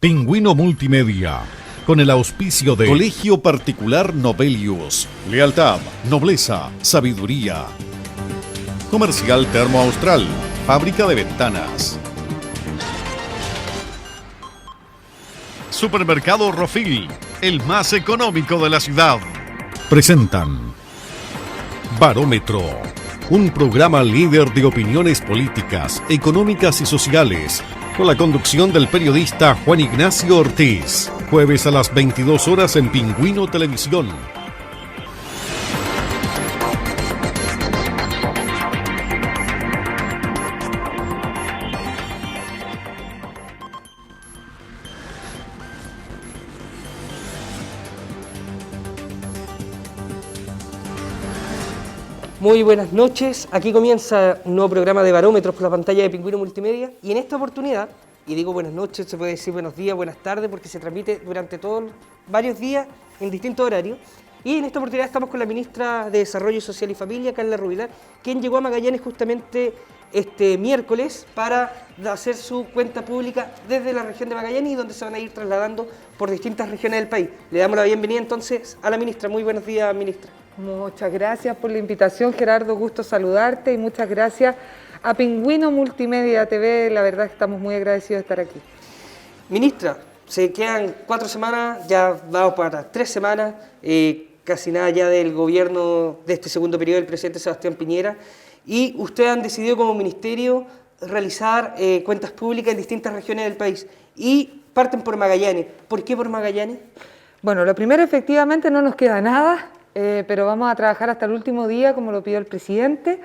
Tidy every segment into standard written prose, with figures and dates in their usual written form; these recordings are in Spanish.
Pingüino Multimedia, con el auspicio de Colegio Particular Novelius, lealtad, nobleza, sabiduría. Comercial Termo Austral, fábrica de ventanas. Supermercado Rofil, el más económico de la ciudad. Presentan Barómetro, un programa líder de opiniones políticas, económicas y sociales, con la conducción del periodista Juan Ignacio Ortiz. Jueves a las 22 horas en Pingüino Televisión. Muy buenas noches, aquí comienza un nuevo programa de Barómetros por la pantalla de Pingüino Multimedia y en esta oportunidad, y digo buenas noches, se puede decir buenos días, buenas tardes, porque se transmite durante varios días en distintos horarios, y en esta oportunidad estamos con la ministra de Desarrollo Social y Familia, Carla Rubilar, quien llegó a Magallanes justamente este miércoles para hacer su cuenta pública desde la región de Magallanes y donde se van a ir trasladando por distintas regiones del país. Le damos la bienvenida entonces a la ministra. Muy buenos días, ministra. Muchas gracias por la invitación, Gerardo, gusto saludarte y muchas gracias a Pingüino Multimedia TV, la verdad que estamos muy agradecidos de estar aquí. Ministra, se quedan 4 semanas, ya vamos para 3 semanas, casi nada ya del gobierno de este segundo periodo del presidente Sebastián Piñera, y ustedes han decidido como ministerio realizar cuentas públicas en distintas regiones del país y parten por Magallanes. ¿Por qué por Magallanes? Bueno, lo primero, efectivamente no nos queda nada, pero vamos a trabajar hasta el último día como lo pidió el presidente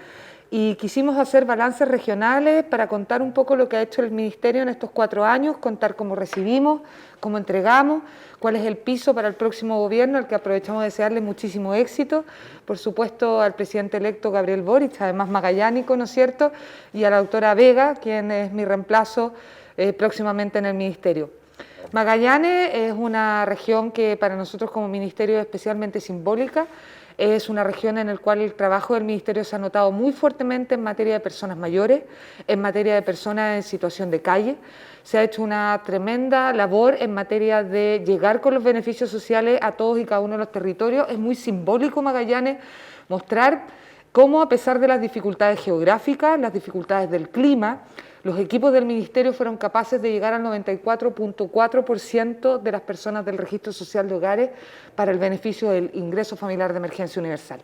y quisimos hacer balances regionales para contar un poco lo que ha hecho el ministerio en estos 4 años, contar cómo recibimos, cómo entregamos, cuál es el piso para el próximo gobierno, al que aprovechamos de desearle muchísimo éxito, por supuesto al presidente electo Gabriel Boric, además magallánico, ¿no es cierto?, y a la doctora Vega, quien es mi reemplazo próximamente en el ministerio. Magallanes es una región que para nosotros como ministerio es especialmente simbólica, es una región en la cual el trabajo del ministerio se ha notado muy fuertemente en materia de personas mayores, en materia de personas en situación de calle. Se ha hecho una tremenda labor en materia de llegar con los beneficios sociales a todos y cada uno de los territorios. Es muy simbólico Magallanes mostrar cómo, a pesar de las dificultades geográficas, las dificultades del clima, los equipos del ministerio fueron capaces de llegar al 94.4% de las personas del registro social de hogares para el beneficio del ingreso familiar de emergencia universal.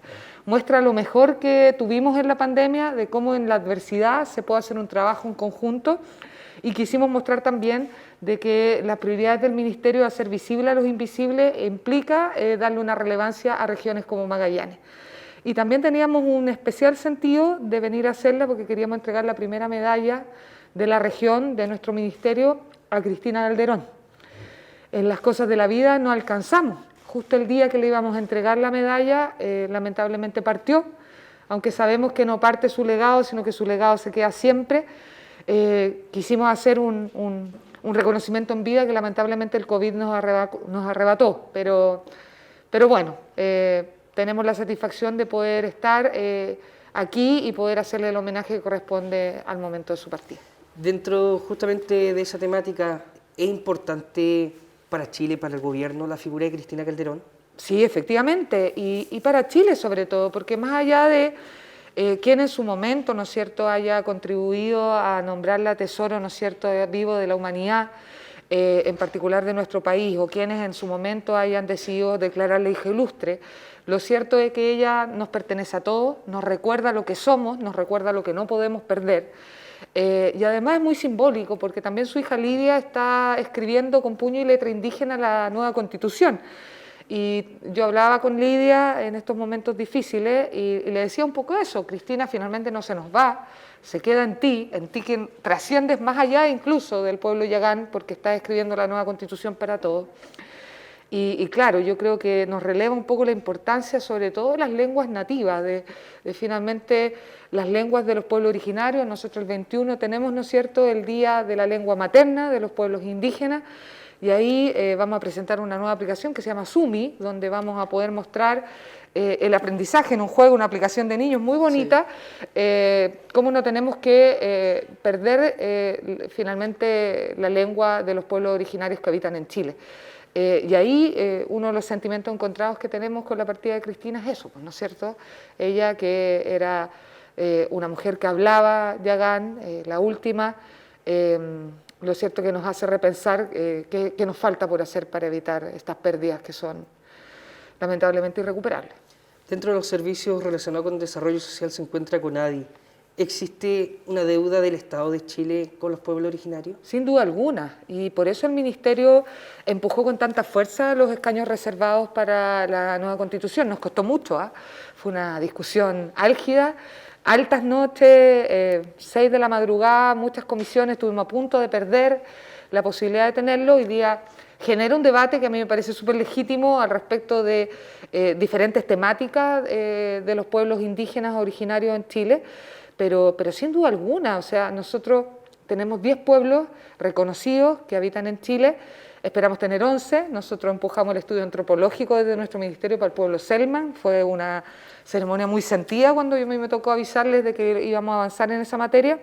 Muestra lo mejor que tuvimos en la pandemia, de cómo en la adversidad se puede hacer un trabajo en conjunto, y quisimos mostrar también de que las prioridades del ministerio de hacer visible a los invisibles implica darle una relevancia a regiones como Magallanes. Y también teníamos un especial sentido de venir a hacerla porque queríamos entregar la primera medalla de la región, de nuestro ministerio, a Cristina Calderón. En las cosas de la vida no alcanzamos. Justo el día que le íbamos a entregar la medalla, lamentablemente partió, aunque sabemos que no parte su legado, sino que su legado se queda siempre. Quisimos hacer un reconocimiento en vida que lamentablemente el COVID nos arrebató, pero bueno, tenemos la satisfacción de poder estar aquí y poder hacerle el homenaje que corresponde al momento de su partida. Dentro justamente de esa temática, ¿es importante para Chile, para el gobierno, la figura de Cristina Calderón? Sí, efectivamente, y para Chile sobre todo, porque más allá de quien en su momento, ¿no es cierto?, haya contribuido a nombrarla tesoro, ¿no es cierto?, vivo de la humanidad, en particular de nuestro país, o quienes en su momento hayan decidido declararla hija ilustre, lo cierto es que ella nos pertenece a todos, nos recuerda lo que somos, nos recuerda lo que no podemos perder, y además es muy simbólico porque también su hija Lidia está escribiendo con puño y letra indígena la nueva Constitución. Y yo hablaba con Lidia en estos momentos difíciles y le decía un poco eso: Cristina, finalmente no se nos va, se queda en ti que trasciendes más allá incluso del pueblo yagán porque estás escribiendo la nueva Constitución para todos. Y claro, yo creo que nos releva un poco la importancia sobre todo de las lenguas nativas, de finalmente las lenguas de los pueblos originarios. Nosotros el 21 tenemos, ¿no es cierto?, el Día de la Lengua Materna de los pueblos indígenas, y ahí vamos a presentar una nueva aplicación que se llama Sumi, donde vamos a poder mostrar el aprendizaje en un juego, una aplicación de niños muy bonita, cómo no tenemos que perder finalmente la lengua de los pueblos originarios que habitan en Chile. Y ahí uno de los sentimientos encontrados que tenemos con la partida de Cristina es eso, ¿no es cierto? Ella, que era una mujer que hablaba yagán, la última, lo cierto que nos hace repensar qué nos falta por hacer para evitar estas pérdidas que son lamentablemente irrecuperables. Dentro de los servicios relacionados con desarrollo social se encuentra CONADI. ¿Existe una deuda del Estado de Chile con los pueblos originarios? Sin duda alguna, y por eso el Ministerio empujó con tanta fuerza los escaños reservados para la nueva Constitución. Nos costó mucho, fue una discusión álgida, altas noches, 6 de la madrugada, muchas comisiones, estuvimos a punto de perder la posibilidad de tenerlo. Hoy día genera un debate que a mí me parece súper legítimo al respecto de diferentes temáticas de los pueblos indígenas originarios en Chile, pero sin duda alguna, o sea, nosotros tenemos 10 pueblos reconocidos que habitan en Chile, esperamos tener 11, nosotros empujamos el estudio antropológico desde nuestro ministerio para el pueblo Selman, fue una ceremonia muy sentida cuando a mí me tocó avisarles de que íbamos a avanzar en esa materia,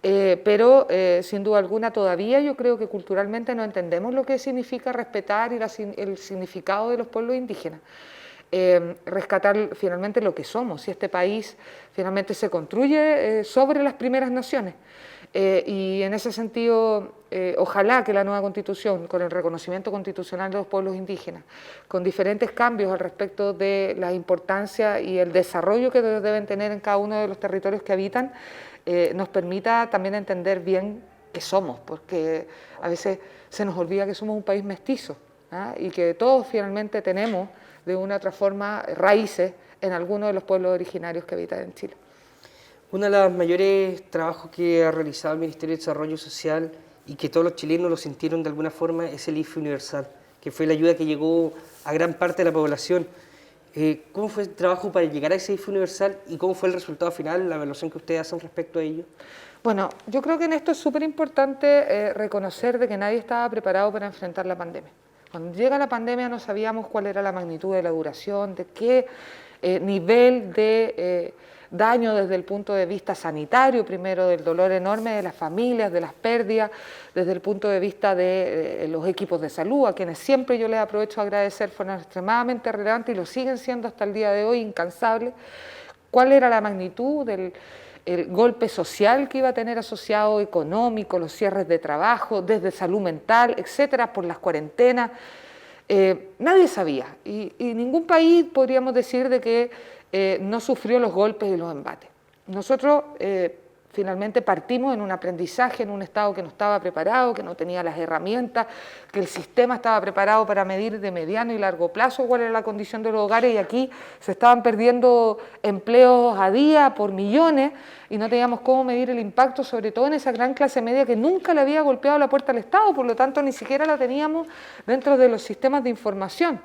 pero sin duda alguna todavía yo creo que culturalmente no entendemos lo que significa respetar y el significado de los pueblos indígenas. Rescatar finalmente lo que somos, y este país finalmente se construye sobre las primeras naciones. Y en ese sentido, ojalá que la nueva Constitución, con el reconocimiento constitucional de los pueblos indígenas, con diferentes cambios al respecto de la importancia y el desarrollo que deben tener en cada uno de los territorios que habitan, nos permita también entender bien qué somos, porque a veces se nos olvida que somos un país mestizo, y que todos finalmente tenemos de una u otra forma raíces en algunos de los pueblos originarios que habitan en Chile. Uno de los mayores trabajos que ha realizado el Ministerio de Desarrollo Social y que todos los chilenos lo sintieron de alguna forma es el IFE universal, que fue la ayuda que llegó a gran parte de la población. ¿Cómo fue el trabajo para llegar a ese IFE universal y cómo fue el resultado final, la evaluación que ustedes hacen respecto a ello? Bueno, yo creo que en esto es súper importante reconocer de que nadie estaba preparado para enfrentar la pandemia. Cuando llega la pandemia no sabíamos cuál era la magnitud de la duración, de qué nivel de daño desde el punto de vista sanitario, primero del dolor enorme de las familias, de las pérdidas, desde el punto de vista de los equipos de salud, a quienes siempre yo les aprovecho a agradecer, fueron extremadamente relevantes y lo siguen siendo hasta el día de hoy, incansables. ¿Cuál era la magnitud del golpe social que iba a tener asociado, económico, los cierres de trabajo, desde salud mental, etcétera, por las cuarentenas? Nadie sabía, y ningún país podríamos decir de que no sufrió los golpes y los embates. Nosotros finalmente partimos en un aprendizaje, en un Estado que no estaba preparado, que no tenía las herramientas, que el sistema estaba preparado para medir de mediano y largo plazo cuál era la condición de los hogares, y aquí se estaban perdiendo empleos a día por millones y no teníamos cómo medir el impacto, sobre todo en esa gran clase media que nunca le había golpeado la puerta al Estado, por lo tanto ni siquiera la teníamos dentro de los sistemas de información.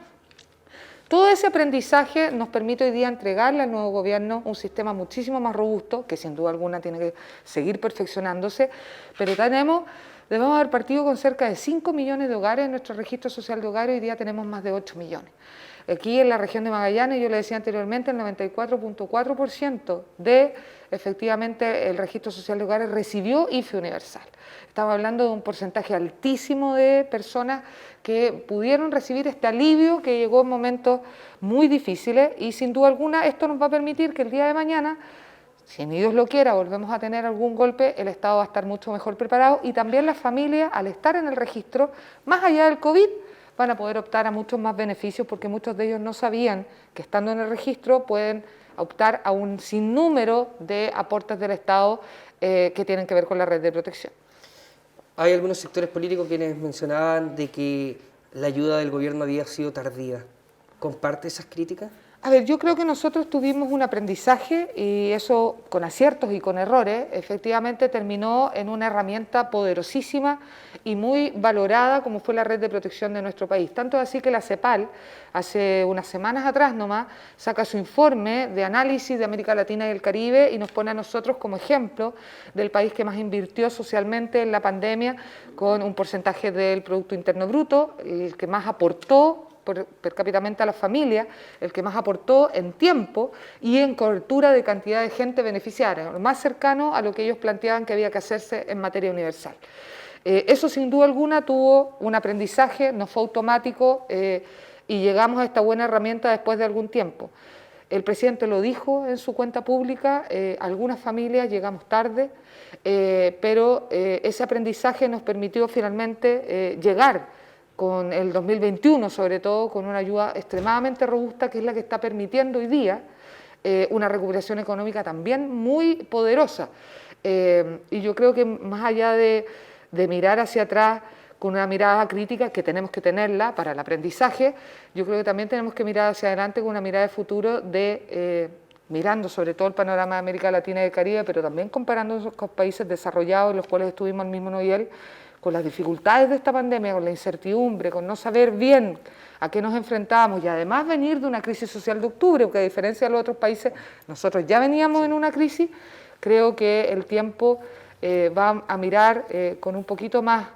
Todo ese aprendizaje nos permite hoy día entregarle al nuevo gobierno un sistema muchísimo más robusto, que sin duda alguna tiene que seguir perfeccionándose, pero debemos haber partido con cerca de 5 millones de hogares en nuestro registro social de hogares, hoy día tenemos más de 8 millones. Aquí en la región de Magallanes, yo le decía anteriormente, el 94.4% de efectivamente el registro social de hogares recibió IFE universal. Estamos hablando de un porcentaje altísimo de personas que pudieron recibir este alivio que llegó en momentos muy difíciles, y sin duda alguna esto nos va a permitir que el día de mañana, si ni Dios lo quiera, volvemos a tener algún golpe, el Estado va a estar mucho mejor preparado, y también las familias, al estar en el registro, más allá del COVID, van a poder optar a muchos más beneficios, porque muchos de ellos no sabían que estando en el registro pueden optar a un sinnúmero de aportes del Estado que tienen que ver con la red de protección. Hay algunos sectores políticos quienes mencionaban de que la ayuda del gobierno había sido tardía. ¿Comparte esas críticas? A ver, yo creo que nosotros tuvimos un aprendizaje y eso con aciertos y con errores, efectivamente terminó en una herramienta poderosísima y muy valorada como fue la red de protección de nuestro país. Tanto así que la CEPAL, hace unas semanas atrás nomás, saca su informe de análisis de América Latina y el Caribe y nos pone a nosotros como ejemplo del país que más invirtió socialmente en la pandemia con un porcentaje del Producto Interno Bruto, el que más aportó per cápita a las familias, el que más aportó en tiempo y en cobertura de cantidad de gente beneficiaria, lo más cercano a lo que ellos planteaban que había que hacerse en materia universal. Eso sin duda alguna tuvo un aprendizaje, no fue automático y llegamos a esta buena herramienta después de algún tiempo. El presidente lo dijo en su cuenta pública, algunas familias llegamos tarde, pero ese aprendizaje nos permitió finalmente llegar con el 2021, sobre todo, con una ayuda extremadamente robusta, que es la que está permitiendo hoy día una recuperación económica también muy poderosa. Y yo creo que más allá de mirar hacia atrás con una mirada crítica, que tenemos que tenerla para el aprendizaje, yo creo que también tenemos que mirar hacia adelante con una mirada de futuro mirando sobre todo el panorama de América Latina y el Caribe, pero también comparándonos con países desarrollados en los cuales estuvimos al mismo nivel, con las dificultades de esta pandemia, con la incertidumbre, con no saber bien a qué nos enfrentábamos y además venir de una crisis social de octubre, porque a diferencia de los otros países, nosotros ya veníamos en una crisis. Creo que el tiempo va a mirar con un poquito más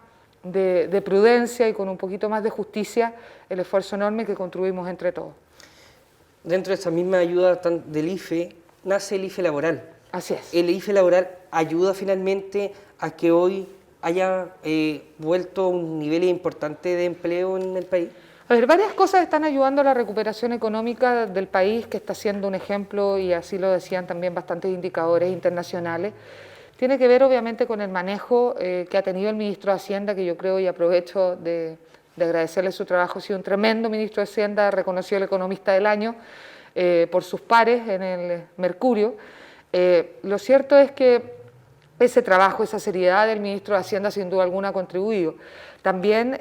de prudencia y con un poquito más de justicia el esfuerzo enorme que construimos entre todos. Dentro de esa misma ayuda del IFE, nace el IFE laboral. Así es. El IFE laboral ayuda finalmente a que hoy haya vuelto a un nivel importante de empleo en el país. A ver, varias cosas están ayudando a la recuperación económica del país, que está siendo un ejemplo, y así lo decían también bastantes indicadores internacionales. Tiene que ver obviamente con el manejo que ha tenido el ministro de Hacienda, que yo creo y aprovecho de agradecerle su trabajo, ha sido un tremendo ministro de Hacienda, reconocido el economista del año por sus pares en el Mercurio. Lo cierto es que ese trabajo, esa seriedad del ministro de Hacienda sin duda alguna ha contribuido. También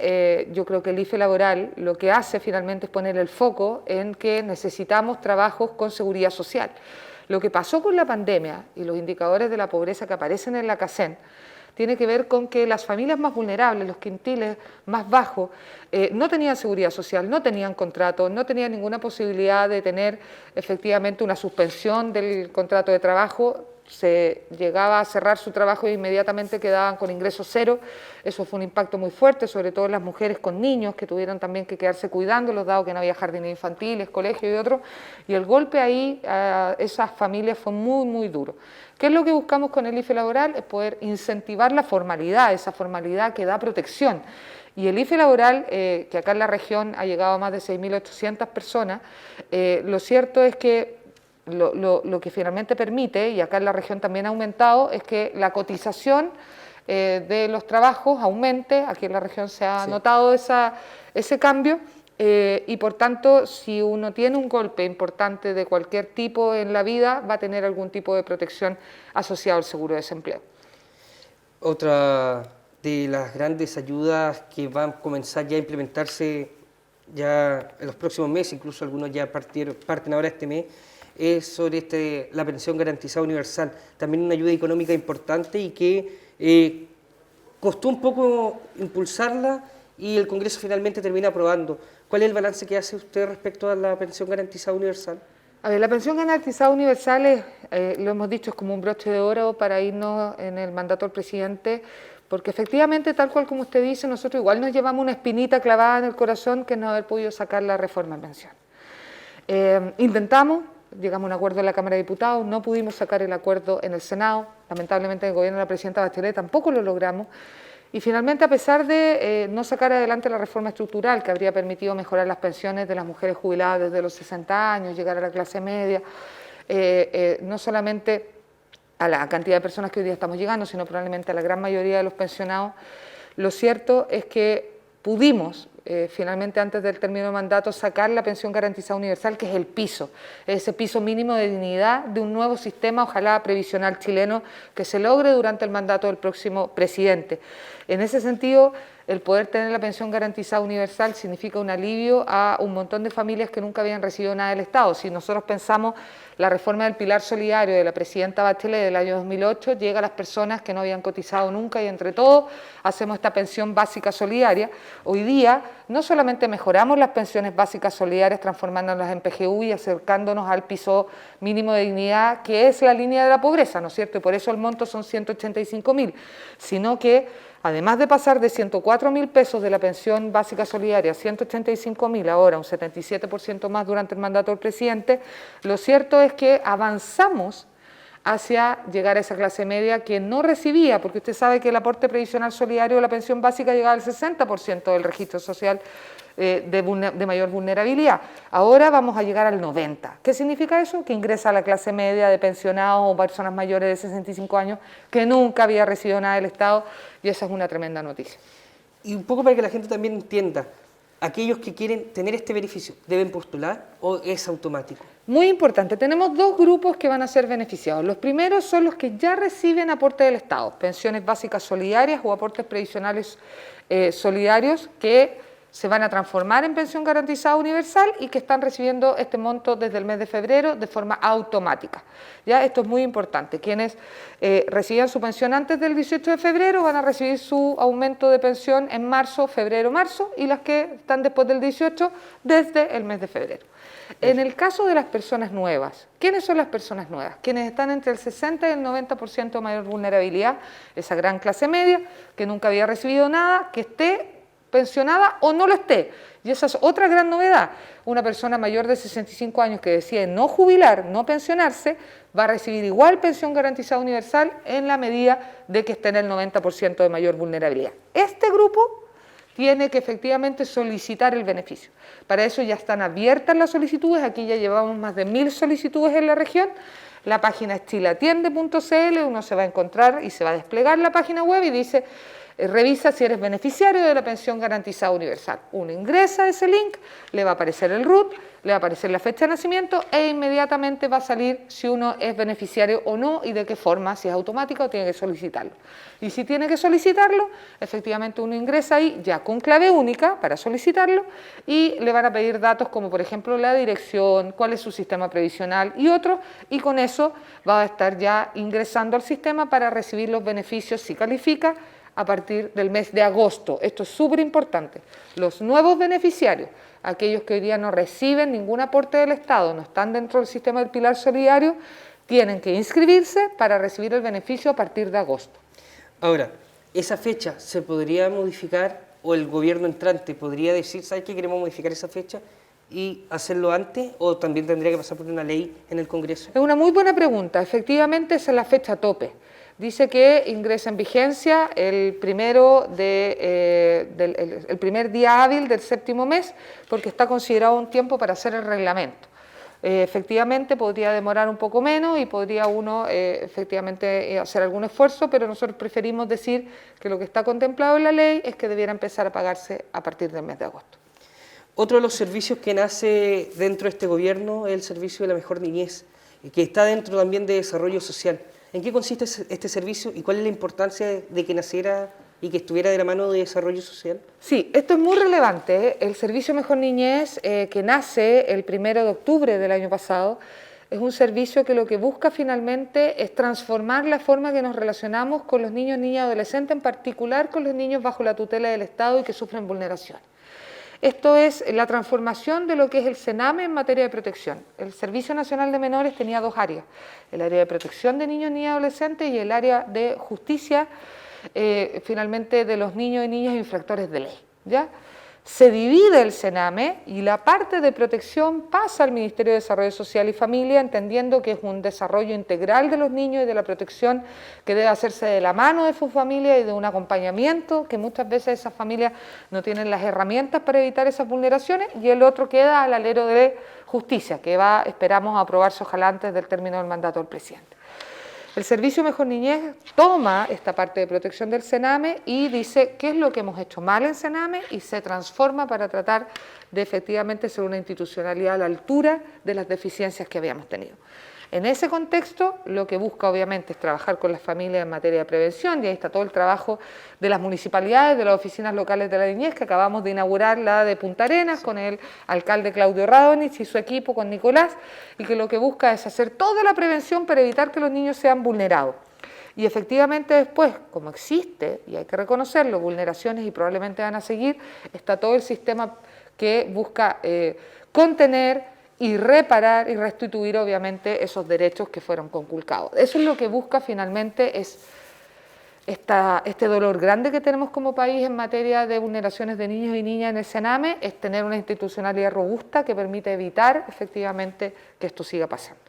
yo creo que el IFE laboral lo que hace finalmente es poner el foco en que necesitamos trabajos con seguridad social. Lo que pasó con la pandemia y los indicadores de la pobreza que aparecen en la CACEN tiene que ver con que las familias más vulnerables, los quintiles más bajos, no tenían seguridad social, no tenían contrato, no tenían ninguna posibilidad de tener efectivamente una suspensión del contrato de trabajo. Se llegaba a cerrar su trabajo e inmediatamente quedaban con ingresos cero. Eso fue un impacto muy fuerte, sobre todo en las mujeres con niños que tuvieron también que quedarse cuidándolos, dado que no había jardines infantiles, colegios y otros, y el golpe ahí a esas familias fue muy, muy duro. ¿Qué es lo que buscamos con el IFE laboral? Es poder incentivar la formalidad, esa formalidad que da protección. Y el IFE laboral, que acá en la región ha llegado a más de 6.800 personas, lo cierto es que lo que finalmente permite, y acá en la región también ha aumentado, es que la cotización de los trabajos aumente. Aquí en la región se ha notado ese cambio y por tanto si uno tiene un golpe importante de cualquier tipo en la vida va a tener algún tipo de protección asociado al seguro de desempleo. Otra de las grandes ayudas que van a comenzar ya a implementarse ya en los próximos meses, incluso algunos ya parten ahora este mes, es sobre la pensión garantizada universal, también una ayuda económica importante y que costó un poco impulsarla y el Congreso finalmente termina aprobando. ¿Cuál es el balance que hace usted respecto a la pensión garantizada universal? A ver, la pensión garantizada universal es, lo hemos dicho, es como un broche de oro para irnos en el mandato del presidente, porque efectivamente, tal cual como usted dice, nosotros igual nos llevamos una espinita clavada en el corazón que es no haber podido sacar la reforma en pensión. Intentamos, llegamos a un acuerdo en la Cámara de Diputados, no pudimos sacar el acuerdo en el Senado, lamentablemente el gobierno de la presidenta Bachelet tampoco lo logramos, y finalmente a pesar de no sacar adelante la reforma estructural que habría permitido mejorar las pensiones de las mujeres jubiladas desde los 60 años, llegar a la clase media, no solamente a la cantidad de personas que hoy día estamos llegando, sino probablemente a la gran mayoría de los pensionados, lo cierto es que pudimos finalmente antes del término de mandato sacar la pensión garantizada universal, que es el piso, ese piso mínimo de dignidad de un nuevo sistema, ojalá previsional chileno, que se logre durante el mandato del próximo presidente. En ese sentido, el poder tener la pensión garantizada universal significa un alivio a un montón de familias que nunca habían recibido nada del Estado. Si nosotros pensamos la reforma del pilar solidario de la presidenta Bachelet del año 2008, llega a las personas que no habían cotizado nunca y entre todos hacemos esta pensión básica solidaria. Hoy día no solamente mejoramos las pensiones básicas solidarias transformándolas en PGU y acercándonos al piso mínimo de dignidad, que es la línea de la pobreza, ¿no es cierto? Y por eso el monto son 185.000, sino que además de pasar de 104.000 pesos de la pensión básica solidaria a 185.000, ahora un 77% más durante el mandato del presidente, lo cierto es que avanzamos hacia llegar a esa clase media que no recibía, porque usted sabe que el aporte previsional solidario de la pensión básica llegaba al 60% del registro social de mayor vulnerabilidad. Ahora vamos a llegar al 90%. ¿Qué significa eso? Que ingresa a la clase media de pensionados o personas mayores de 65 años que nunca había recibido nada del Estado, y esa es una tremenda noticia. Y un poco para que la gente también entienda, ¿aquellos que quieren tener este beneficio deben postular o es automático? Muy importante, tenemos dos grupos que van a ser beneficiados. Los primeros son los que ya reciben aporte del Estado, pensiones básicas solidarias o aportes previsionales solidarios que se van a transformar en pensión garantizada universal y que están recibiendo este monto desde el mes de febrero de forma automática. ¿Ya? Esto es muy importante. Quienes recibían su pensión antes del 18 de febrero van a recibir su aumento de pensión en marzo, febrero, marzo, y las que están después del 18 desde el mes de febrero. En el caso de las personas nuevas, ¿quiénes son las personas nuevas? Quienes están entre el 60 y el 90% de mayor vulnerabilidad, esa gran clase media, que nunca había recibido nada, que esté pensionada o no lo esté. Y esa es otra gran novedad. Una persona mayor de 65 años que decide no jubilar, no pensionarse, va a recibir igual pensión garantizada universal en la medida de que esté en el 90% de mayor vulnerabilidad. Este grupo tiene que efectivamente solicitar el beneficio. Para eso ya están abiertas las solicitudes, aquí ya llevamos más de 1000 solicitudes en la región. La página es chileatiende.cl, uno se va a encontrar y se va a desplegar la página web y dice: revisa si eres beneficiario de la pensión garantizada universal. Uno ingresa a ese link, le va a aparecer el RUT, le va a aparecer la fecha de nacimiento e inmediatamente va a salir si uno es beneficiario o no y de qué forma, si es automático o tiene que solicitarlo. Y si tiene que solicitarlo, efectivamente uno ingresa ahí ya con clave única para solicitarlo y le van a pedir datos como por ejemplo la dirección, cuál es su sistema previsional y otros, y con eso va a estar ya ingresando al sistema para recibir los beneficios si califica a partir del mes de agosto. Esto es súper importante. Los nuevos beneficiarios, aquellos que hoy día no reciben ningún aporte del Estado, no están dentro del sistema del pilar solidario, tienen que inscribirse para recibir el beneficio a partir de agosto. Ahora, ¿esa fecha se podría modificar o el gobierno entrante podría decir, ¿sabes qué? Queremos modificar esa fecha y hacerlo antes, o también tendría que pasar por una ley en el Congreso? Es una muy buena pregunta. Efectivamente, esa es la fecha tope. Dice que ingresa en vigencia el primer día hábil del séptimo mes, porque está considerado un tiempo para hacer el reglamento. Efectivamente podría demorar un poco menos y podría uno efectivamente hacer algún esfuerzo, pero nosotros preferimos decir que lo que está contemplado en la ley es que debiera empezar a pagarse a partir del mes de agosto. Otro de los servicios que nace dentro de este gobierno es el servicio de la mejor niñez, que está dentro también de desarrollo social. ¿En qué consiste este servicio y cuál es la importancia de que naciera y que estuviera de la mano de desarrollo social? Sí, esto es muy relevante. El Servicio Mejor Niñez, que nace el 1 de octubre del año pasado, es un servicio que lo que busca finalmente es transformar la forma que nos relacionamos con los niños, niñas y adolescentes, en particular con los niños bajo la tutela del Estado y que sufren vulneraciones. Esto es la transformación de lo que es el CENAME en materia de protección. El Servicio Nacional de Menores tenía dos áreas, el área de protección de niños, niñas y adolescentes y el área de justicia, finalmente, de los niños y niñas infractores de ley, ¿ya? Se divide el CENAME y la parte de protección pasa al Ministerio de Desarrollo Social y Familia, entendiendo que es un desarrollo integral de los niños y de la protección que debe hacerse de la mano de su familia y de un acompañamiento, que muchas veces esas familias no tienen las herramientas para evitar esas vulneraciones, y el otro queda al alero de justicia, que esperamos aprobarse ojalá antes del término del mandato del presidente. El Servicio Mejor Niñez toma esta parte de protección del CENAME y dice qué es lo que hemos hecho mal en CENAME y se transforma para tratar de efectivamente ser una institucionalidad a la altura de las deficiencias que habíamos tenido. En ese contexto, lo que busca obviamente es trabajar con las familias en materia de prevención, y ahí está todo el trabajo de las municipalidades, de las oficinas locales de la niñez, que acabamos de inaugurar la de Punta Arenas con el alcalde Claudio Radonich y su equipo, con Nicolás, y que lo que busca es hacer toda la prevención para evitar que los niños sean vulnerados. Y efectivamente después, como existe, y hay que reconocerlo, vulneraciones y probablemente van a seguir, está todo el sistema que busca contener y reparar y restituir obviamente esos derechos que fueron conculcados. Eso es lo que busca finalmente, es este dolor grande que tenemos como país en materia de vulneraciones de niños y niñas en el Sename, es tener una institucionalidad robusta que permita evitar efectivamente que esto siga pasando.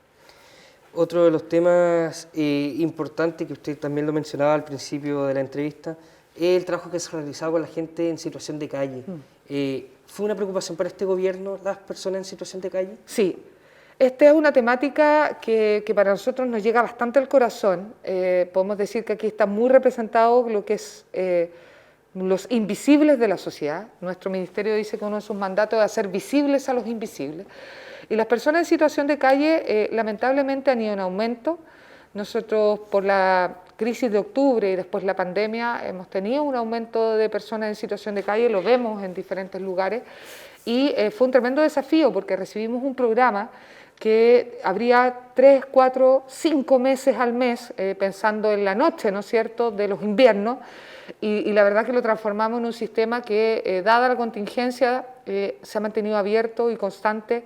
Otro de los temas importantes, que usted también lo mencionaba al principio de la entrevista, es el trabajo que se ha realizado con la gente en situación de calle. ¿Fue una preocupación para este gobierno las personas en situación de calle? Sí, esta es una temática que para nosotros nos llega bastante al corazón. Podemos decir que aquí está muy representado lo que es los invisibles de la sociedad. Nuestro ministerio dice que uno de sus mandatos es hacer visibles a los invisibles. Y las personas en situación de calle lamentablemente han ido en aumento. Nosotros por la crisis de octubre y después la pandemia hemos tenido un aumento de personas en situación de calle, lo vemos en diferentes lugares, y fue un tremendo desafío porque recibimos un programa que habría 3, 4, 5 meses al mes, pensando en la noche, ¿no es cierto?, de los inviernos, y la verdad que lo transformamos en un sistema que, dada la contingencia, se ha mantenido abierto y constante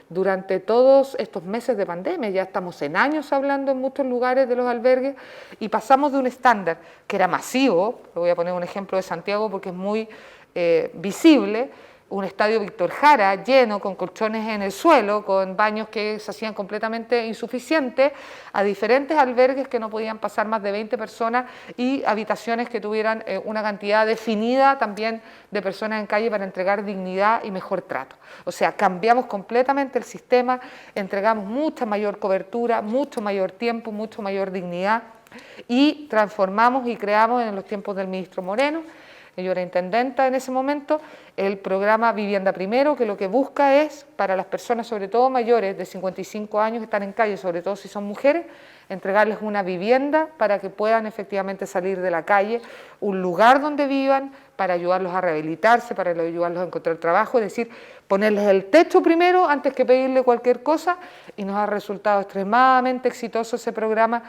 durante todos estos meses de pandemia. Ya estamos en años hablando en muchos lugares de los albergues y pasamos de un estándar que era masivo, voy a poner un ejemplo de Santiago porque es muy visible, un estadio Víctor Jara lleno con colchones en el suelo, con baños que se hacían completamente insuficientes, a diferentes albergues que no podían pasar más de 20 personas y habitaciones que tuvieran una cantidad definida también de personas en calle para entregar dignidad y mejor trato. O sea, cambiamos completamente el sistema, entregamos mucha mayor cobertura, mucho mayor tiempo, mucho mayor dignidad y transformamos y creamos en los tiempos del ministro Moreno, yo era intendenta en ese momento, el programa Vivienda Primero, que lo que busca es, para las personas sobre todo mayores de 55 años que están en calle, sobre todo si son mujeres, entregarles una vivienda para que puedan efectivamente salir de la calle, un lugar donde vivan, para ayudarlos a rehabilitarse, para ayudarlos a encontrar trabajo, es decir, ponerles el techo primero antes que pedirle cualquier cosa, y nos ha resultado extremadamente exitoso ese programa.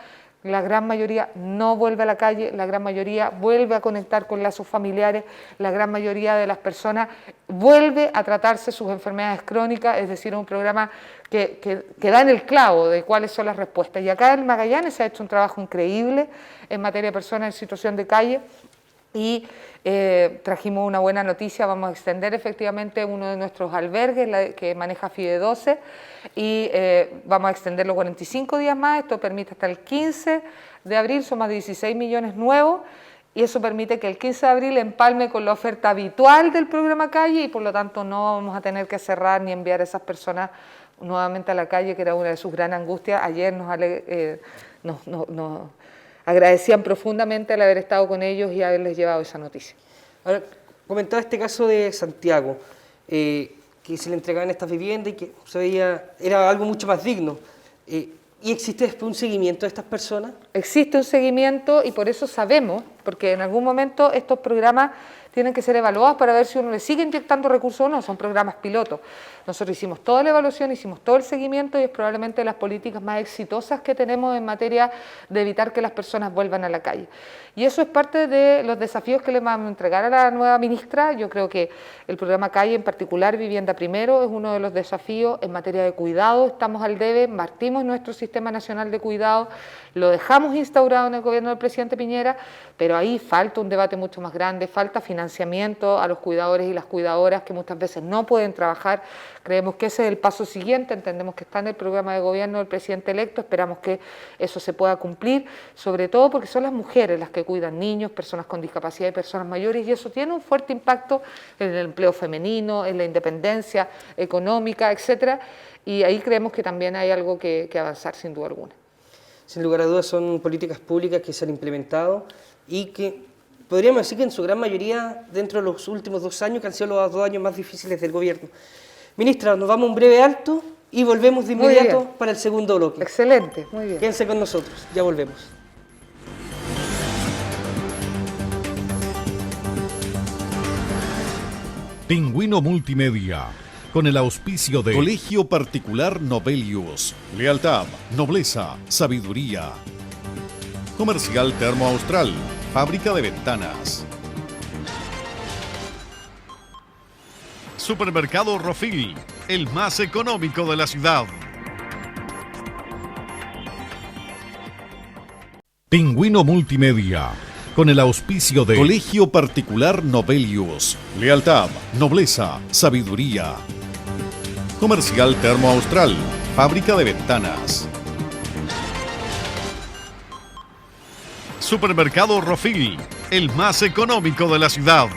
La gran mayoría no vuelve a la calle, la gran mayoría vuelve a conectar con lazos familiares, la gran mayoría de las personas vuelve a tratarse sus enfermedades crónicas, es decir, un programa que da en el clavo de cuáles son las respuestas. Y acá en Magallanes se ha hecho un trabajo increíble en materia de personas en situación de calle y trajimos una buena noticia, vamos a extender efectivamente uno de nuestros albergues que maneja FIDE 12 y vamos a extenderlo 45 días más, esto permite hasta el 15 de abril, son más de 16 millones nuevos y eso permite que el 15 de abril empalme con la oferta habitual del programa Calle y por lo tanto no vamos a tener que cerrar ni enviar a esas personas nuevamente a la calle, que era una de sus gran angustias. Ayer nos agradecían profundamente el haber estado con ellos y haberles llevado esa noticia. Ahora, comentaba este caso de Santiago, que se le entregaban estas viviendas y que se veía, era algo mucho más digno. ¿Y existe después un seguimiento de estas personas? Existe un seguimiento y por eso sabemos, porque en algún momento estos programas tienen que ser evaluados para ver si uno le sigue inyectando recursos o no, son programas pilotos. Nosotros hicimos toda la evaluación, hicimos todo el seguimiento y es probablemente de las políticas más exitosas que tenemos en materia de evitar que las personas vuelvan a la calle. Y eso es parte de los desafíos que le vamos a entregar a la nueva ministra. Yo creo que el programa Calle, en particular Vivienda Primero, es uno de los desafíos en materia de cuidado. Estamos al debe, partimos nuestro Sistema Nacional de Cuidado, lo dejamos instaurado en el gobierno del presidente Piñera, pero ahí falta un debate mucho más grande, falta financiamiento a los cuidadores y las cuidadoras que muchas veces no pueden trabajar. Creemos que ese es el paso siguiente, entendemos que está en el programa de gobierno del presidente electo, esperamos que eso se pueda cumplir, sobre todo porque son las mujeres las que cuidan niños, personas con discapacidad y personas mayores, y eso tiene un fuerte impacto en el empleo femenino, en la independencia económica, etcétera, y ahí creemos que también hay algo que avanzar sin duda alguna. Sin lugar a dudas son políticas públicas que se han implementado y que podríamos decir que en su gran mayoría dentro de los últimos 2 años, que han sido los 2 años más difíciles del gobierno. Ministra, nos vamos a un breve alto y volvemos de Muy inmediato bien. para el segundo bloque. Excelente, muy bien. Quédense con nosotros, ya volvemos. Pingüino Multimedia, con el auspicio de Colegio Particular Nobelius. Lealtad, nobleza, sabiduría. Comercial Termo Austral. Fábrica de ventanas. Supermercado Rofil, el más económico de la ciudad. Pingüino Multimedia, con el auspicio de Colegio Particular Nobelius. Lealtad, nobleza, sabiduría. Comercial Termo Austral. Fábrica de ventanas. Supermercado Rofil, el más económico de la ciudad.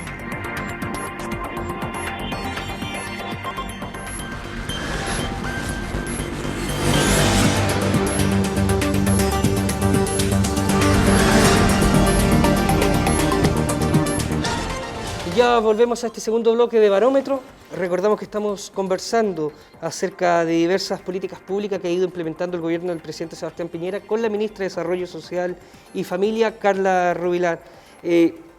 Ya volvemos a este segundo bloque de Barómetro. Recordamos que estamos conversando acerca de diversas políticas públicas que ha ido implementando el gobierno del presidente Sebastián Piñera con la ministra de Desarrollo Social y Familia, Carla Rubilar.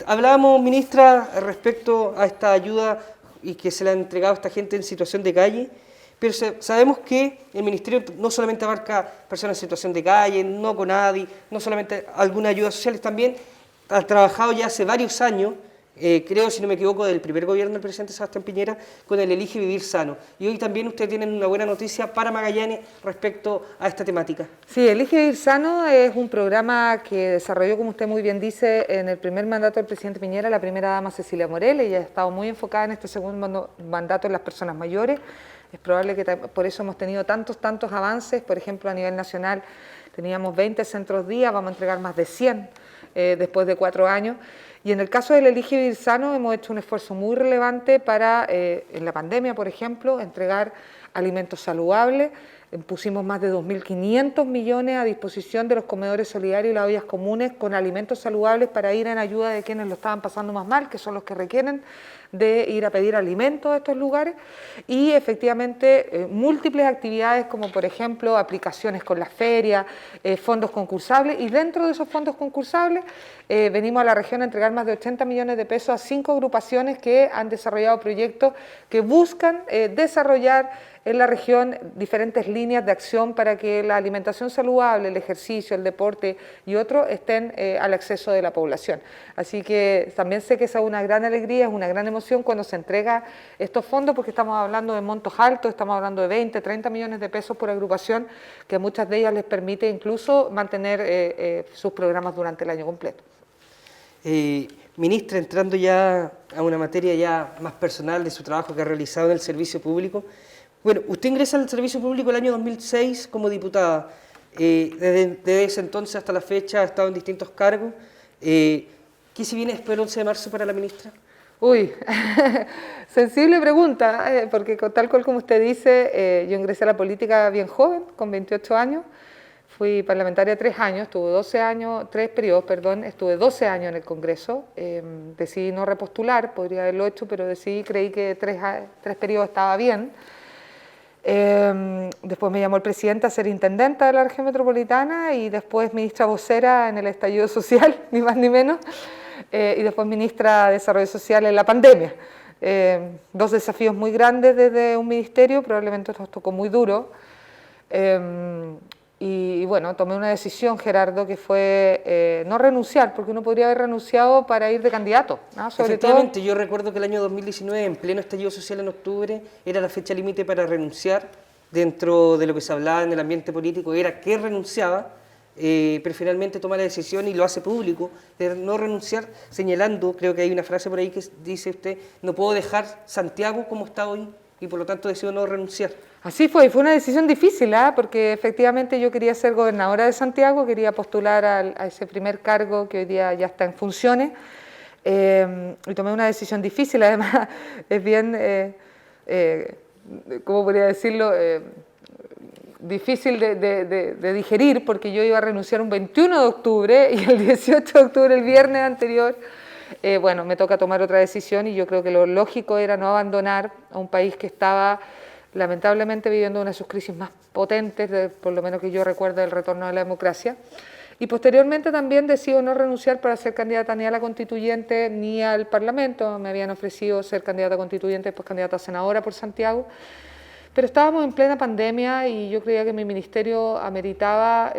Hablábamos, ministra, respecto a esta ayuda y que se le ha entregado a esta gente en situación de calle, pero sabemos que el ministerio no solamente abarca personas en situación de calle, no con nadie, no solamente alguna ayuda social, también ha trabajado ya hace varios años, creo, si no me equivoco, del primer gobierno del presidente Sebastián Piñera, con el Elige Vivir Sano. Y hoy también ustedes tienen una buena noticia para Magallanes respecto a esta temática. Sí, Elige Vivir Sano es un programa que desarrolló, como usted muy bien dice, en el primer mandato del presidente Piñera, la primera dama Cecilia Morel. Ella ha estado muy enfocada en este segundo mandato en las personas mayores. Es probable que por eso hemos tenido tantos avances. Por ejemplo, a nivel nacional teníamos 20 centros día, vamos a entregar más de 100 después de 4 años. Y en el caso del Elige Vivir Sano hemos hecho un esfuerzo muy relevante para, en la pandemia, por ejemplo, entregar alimentos saludables. Pusimos más de 2.500 millones a disposición de los comedores solidarios y las ollas comunes con alimentos saludables para ir en ayuda de quienes lo estaban pasando más mal, que son los que requieren de ir a pedir alimentos a estos lugares. Y efectivamente múltiples actividades como por ejemplo aplicaciones con las ferias, fondos concursables, y dentro de esos fondos concursables venimos a la región a entregar más de 80 millones de pesos a 5 agrupaciones que han desarrollado proyectos que buscan desarrollar en la región diferentes líneas de acción para que la alimentación saludable, el ejercicio, el deporte y otros estén al acceso de la población. Así que también sé que esa es una gran alegría, es una gran emoción cuando se entrega estos fondos, porque estamos hablando de montos altos, estamos hablando de 20, 30 millones de pesos por agrupación, que a muchas de ellas les permite incluso mantener sus programas durante el año completo. Ministra, entrando ya a una materia ya más personal de su trabajo que ha realizado en el servicio público. Bueno, usted ingresa al servicio público el año 2006 como diputada. Desde ese entonces hasta la fecha ha estado en distintos cargos. ¿Qué se viene después del 11 de marzo para la ministra? Uy, sensible pregunta, porque tal cual como usted dice, yo ingresé a la política bien joven, con 28 años. Fui parlamentaria 3 años, estuve 12 años en el Congreso. Decidí no repostular, podría haberlo hecho, pero creí que 3 periodos estaba bien. Después me llamó el presidente a ser intendenta de la región metropolitana y después ministra vocera en el estallido social, ni más ni menos, y después ministra de Desarrollo Social en la pandemia. 2 desafíos muy grandes desde un ministerio, probablemente nos tocó muy duro. Y bueno, tomé una decisión, Gerardo, que fue no renunciar, porque uno podría haber renunciado para ir de candidato, ¿no? Efectivamente, yo recuerdo que el año 2019, en pleno estallido social en octubre, era la fecha límite para renunciar. Dentro de lo que se hablaba en el ambiente político era que renunciaba, pero finalmente toma la decisión y lo hace público de no renunciar, señalando, creo que hay una frase por ahí que dice usted, no puedo dejar Santiago como está hoy y por lo tanto decido no renunciar. Así fue, y fue una decisión difícil, porque efectivamente yo quería ser gobernadora de Santiago, quería postular a ese primer cargo que hoy día ya está en funciones, y tomé una decisión difícil, además es bien, ¿cómo podría decirlo?, difícil de digerir, porque yo iba a renunciar un 21 de octubre y el 18 de octubre, el viernes anterior, bueno, me toca tomar otra decisión y yo creo que lo lógico era no abandonar a un país que estaba lamentablemente viviendo una de sus crisis más potentes, por lo menos que yo recuerdo, del retorno a la democracia. Y posteriormente también decido no renunciar para ser candidata ni a la constituyente ni al Parlamento. Me habían ofrecido ser candidata constituyente, después candidata a senadora por Santiago. Pero estábamos en plena pandemia y yo creía que mi ministerio ameritaba,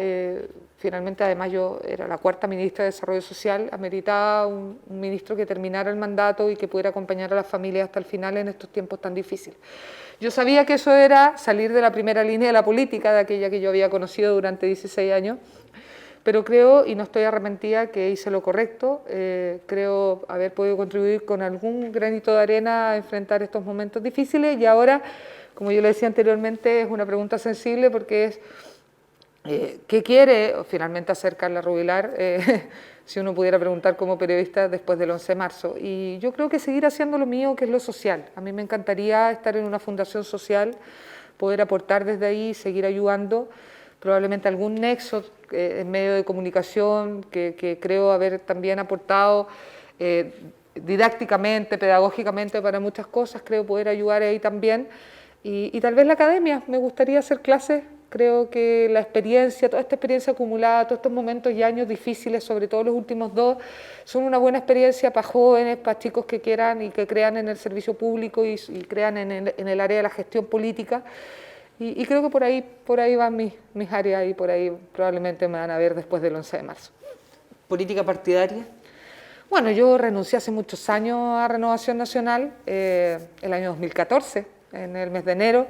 finalmente además yo era la cuarta ministra de Desarrollo Social, ameritaba un ministro que terminara el mandato y que pudiera acompañar a las familias hasta el final en estos tiempos tan difíciles. Yo sabía que eso era salir de la primera línea de la política, de aquella que yo había conocido durante 16 años, pero creo, y no estoy arrepentida, que hice lo correcto. Creo haber podido contribuir con algún granito de arena a enfrentar estos momentos difíciles y ahora, como yo le decía anteriormente, es una pregunta sensible porque es ¿qué quiere finalmente hacer Carla Rubilar? Si uno pudiera preguntar como periodista después del 11 de marzo. Y yo creo que seguir haciendo lo mío, que es lo social. A mí me encantaría estar en una fundación social, poder aportar desde ahí, seguir ayudando, probablemente algún nexo en medio de comunicación que creo haber también aportado didácticamente, pedagógicamente para muchas cosas, creo poder ayudar ahí también. Y tal vez la academia, me gustaría hacer clases. Creo que la experiencia, toda esta experiencia acumulada, todos estos momentos y años difíciles, sobre todo los últimos 2, son una buena experiencia para jóvenes, para chicos que quieran y que crean en el servicio público y crean en el área de la gestión política. Y creo que por ahí van mis áreas y por ahí probablemente me van a ver después del 11 de marzo. ¿Política partidaria? Bueno, yo renuncié hace muchos años a Renovación Nacional, el año 2014, en el mes de enero.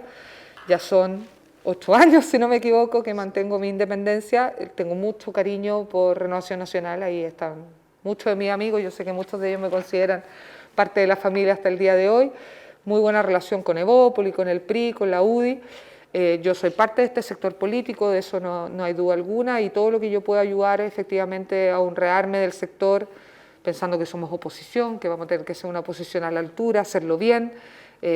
Ya son 8 años, si no me equivoco, que mantengo mi independencia. Tengo mucho cariño por Renovación Nacional, ahí están muchos de mis amigos, yo sé que muchos de ellos me consideran parte de la familia hasta el día de hoy. Muy buena relación con Evópoli, con el PRI, con la UDI. Yo soy parte de este sector político, de eso no hay duda alguna, y todo lo que yo pueda ayudar efectivamente a honrearme del sector, pensando que somos oposición, que vamos a tener que ser una oposición a la altura, hacerlo bien,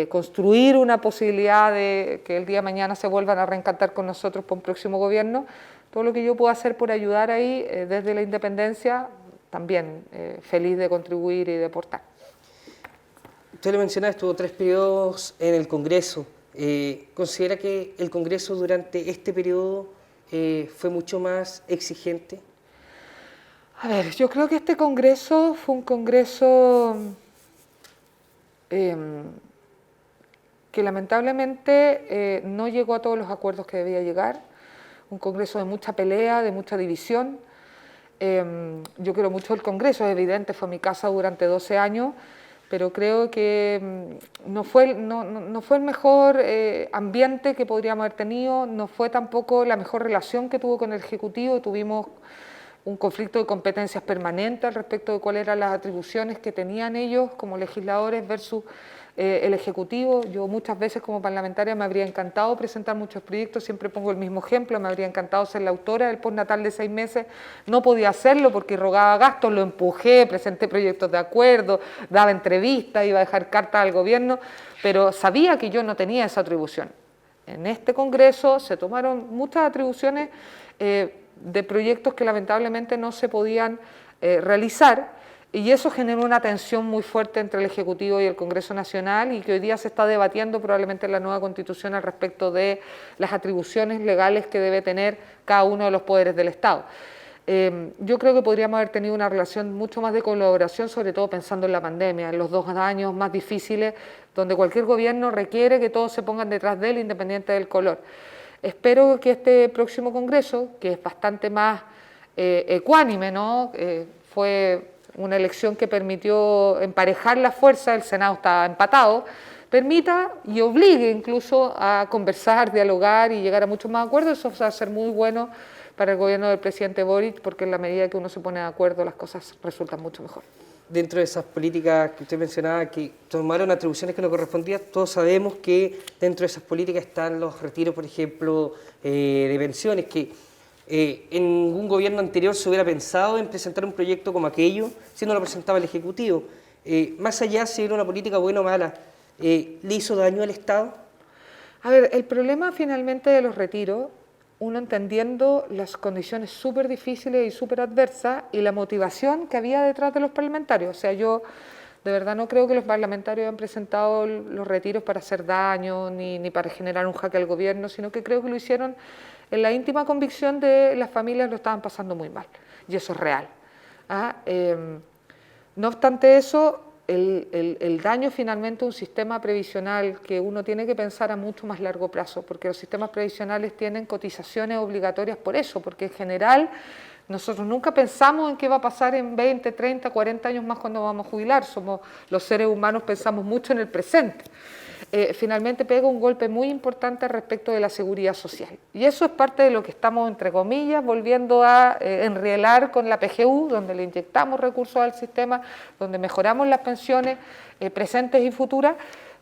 construir una posibilidad de que el día de mañana se vuelvan a reencantar con nosotros por un próximo gobierno. Todo lo que yo pueda hacer por ayudar ahí desde la independencia, también feliz de contribuir y de aportar. Usted le mencionaba, estuvo 3 periodos en el Congreso. ¿Considera que el Congreso durante este periodo fue mucho más exigente? A ver, yo creo que este Congreso fue un Congreso que lamentablemente no llegó a todos los acuerdos que debía llegar, un Congreso de mucha pelea, de mucha división. Yo quiero mucho el Congreso, es evidente, fue mi casa durante 12 años, pero creo que no fue el mejor ambiente que podríamos haber tenido, no fue tampoco la mejor relación que tuvo con el Ejecutivo, tuvimos un conflicto de competencias permanente al respecto de cuáles eran las atribuciones que tenían ellos como legisladores versus el Ejecutivo. Yo muchas veces como parlamentaria me habría encantado presentar muchos proyectos, siempre pongo el mismo ejemplo, me habría encantado ser la autora del postnatal de 6 meses, no podía hacerlo porque rogaba gastos, lo empujé, presenté proyectos de acuerdo, daba entrevistas, iba a dejar cartas al gobierno, pero sabía que yo no tenía esa atribución. En este Congreso se tomaron muchas atribuciones de proyectos que lamentablemente no se podían realizar, y eso generó una tensión muy fuerte entre el Ejecutivo y el Congreso Nacional y que hoy día se está debatiendo probablemente en la nueva Constitución al respecto de las atribuciones legales que debe tener cada uno de los poderes del Estado. Yo creo que podríamos haber tenido una relación mucho más de colaboración, sobre todo pensando en la pandemia, en los 2 años más difíciles, donde cualquier gobierno requiere que todos se pongan detrás de él, independiente del color. Espero que este próximo Congreso, que es bastante más ecuánime, ¿no? Fue una elección que permitió emparejar la fuerza, el Senado está empatado, permita y obligue incluso a conversar, dialogar y llegar a muchos más acuerdos. Eso va a ser muy bueno para el gobierno del presidente Boric, porque en la medida que uno se pone de acuerdo las cosas resultan mucho mejor. Dentro de esas políticas que usted mencionaba, que tomaron atribuciones que no correspondían, todos sabemos que dentro de esas políticas están los retiros, por ejemplo, de pensiones, que en ningún gobierno anterior se hubiera pensado en presentar un proyecto como aquello, si no lo presentaba el Ejecutivo. Más allá si era una política buena o mala, ¿le hizo daño al Estado? A ver, el problema finalmente de los retiros, uno entendiendo las condiciones súper difíciles y súper adversas y la motivación que había detrás de los parlamentarios. O sea, yo De verdad no creo que los parlamentarios hayan presentado los retiros para hacer daño ni para generar un jaque al gobierno, sino que creo que lo hicieron en la íntima convicción de las familias lo estaban pasando muy mal, y eso es real. No obstante eso, el daño finalmente a un sistema previsional que uno tiene que pensar a mucho más largo plazo, porque los sistemas previsionales tienen cotizaciones obligatorias por eso, porque en general nosotros nunca pensamos en qué va a pasar en 20, 30, 40 años más cuando vamos a jubilar. Los seres humanos pensamos mucho en el presente. Finalmente pega un golpe muy importante respecto de la seguridad social. Y eso es parte de lo que estamos, entre comillas, volviendo a enrielar con la PGU, donde le inyectamos recursos al sistema, donde mejoramos las pensiones presentes y futuras,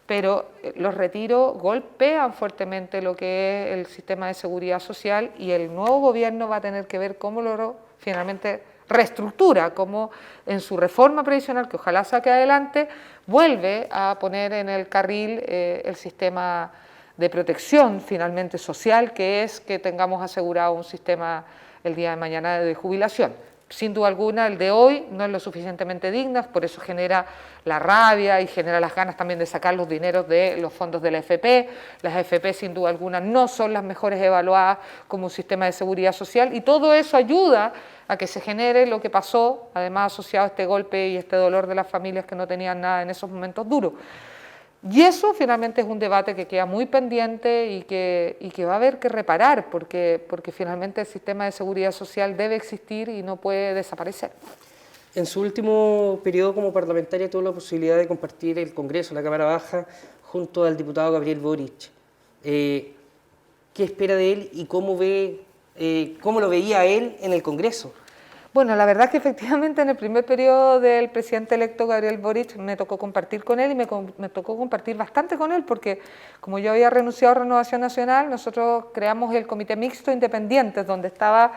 pero los retiros golpean fuertemente lo que es el sistema de seguridad social y el nuevo gobierno va a tener que ver cómo lo finalmente reestructura, cómo en su reforma previsional, que ojalá saque adelante, vuelve a poner en el carril el sistema de protección finalmente social, que es que tengamos asegurado un sistema el día de mañana de jubilación. Sin duda alguna, el de hoy no es lo suficientemente digno, por eso genera la rabia y genera las ganas también de sacar los dineros de los fondos de la AFP. Las AFP, sin duda alguna, no son las mejores evaluadas como un sistema de seguridad social y todo eso ayuda a que se genere lo que pasó, además asociado a este golpe y este dolor de las familias que no tenían nada en esos momentos duros. Y eso finalmente es un debate que queda muy pendiente y que va a haber que reparar, porque finalmente el sistema de seguridad social debe existir y no puede desaparecer. En su último periodo como parlamentaria tuvo la posibilidad de compartir el Congreso, la Cámara Baja, junto al diputado Gabriel Boric. ¿Qué espera de él y cómo lo veía él en el Congreso? Bueno, la verdad es que efectivamente en el primer periodo del presidente electo Gabriel Boric me tocó compartir con él y me tocó compartir bastante con él porque como yo había renunciado a Renovación Nacional, nosotros creamos el Comité Mixto Independientes donde estaba